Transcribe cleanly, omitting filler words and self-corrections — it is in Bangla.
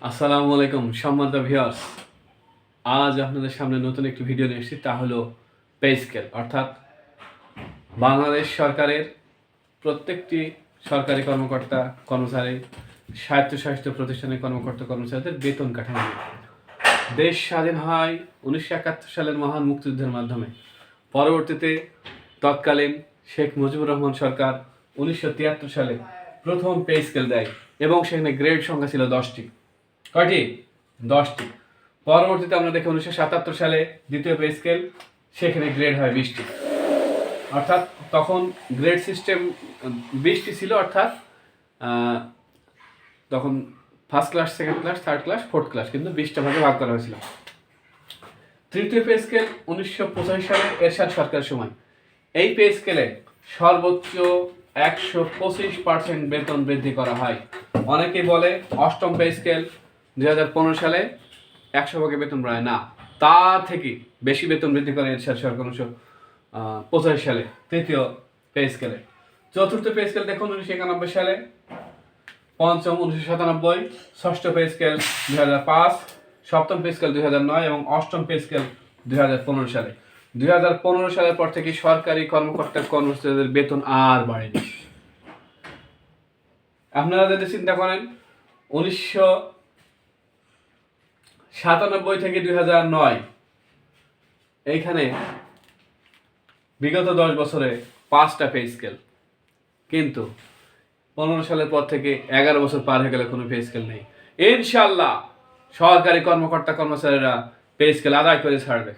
আসসালামু আলাইকুম সম্মানিত ভিউয়ার্স। আজ আপনাদের সামনে নতুন একটি ভিডিও নিয়ে এসেছি, তা হলো পে স্কেল, অর্থাৎ বাংলাদেশ সরকারের প্রত্যেকটি সরকারি কর্মকর্তা কর্মচারী, স্বায়ত্তশাসিত প্রতিষ্ঠানের কর্মকর্তা কর্মচারীদের বেতন কাঠামো। দেশ স্বাধীন হয় 1971 সালের মহান মুক্তিযুদ্ধের মাধ্যমে। পরবর্তীতে তৎকালীন শেখ মুজিবুর রহমান সরকার 1973 সালে প্রথম পে স্কেল দেয় এবং সেখানে গ্রেড সংখ্যা ছিল 10টি। কয়টি? 10টি। পরবর্তীতে আমরা দেখি 1977 সালে দ্বিতীয় পে স্কেল, সেখানে গ্রেড হয় 20টি। অর্থাৎ তখন গ্রেড সিস্টেম 20টি ছিল, অর্থাৎ তখন first class, second class, third class, fourth class, কিন্তু 20টা ভাগে ভাগ করা হয়েছিল। তৃতীয় পে স্কেল 1985 সালে এরশাদ সরকারের সময়। এই পে স্কেলে সর্বোচ্চ 125% বেতন বৃদ্ধি করা হয়। অনেকে বলে অষ্টম পে স্কেল 2015 সালে 100 ভাগে বেতন বাড়ায়, না, তা থেকে বেশি বেতন বৃদ্ধি করে এরশাদ সরকার 1985 সালে তৃতীয় পে স্কেলে। চতুর্থ পে স্কেল দেখুন 1991 সালে, পঞ্চম 1997, ষষ্ঠ পে স্কেল 2005, সপ্তম পে স্কেল 2009 এবং অষ্টম পে স্কেল 2015 সালে। 2015 সালের পর থেকে সরকারি কর্মকর্তা কর্মচারীদের বেতন আর বাড়েনি। আপনারা যদি চিন্তা করেন 1997 থেকে 2009, এইখানে বিগত 10 বছরে 5টা পে স্কেল, কিন্তু 15 সালের পর থেকে 11 বছর পার হয়ে গেলে কোনো পে স্কেল নেই। ইনশাআল্লাহ সরকারি কর্মকর্তা কর্মচারীরা পে স্কেল আদায় করে ছাড়বে।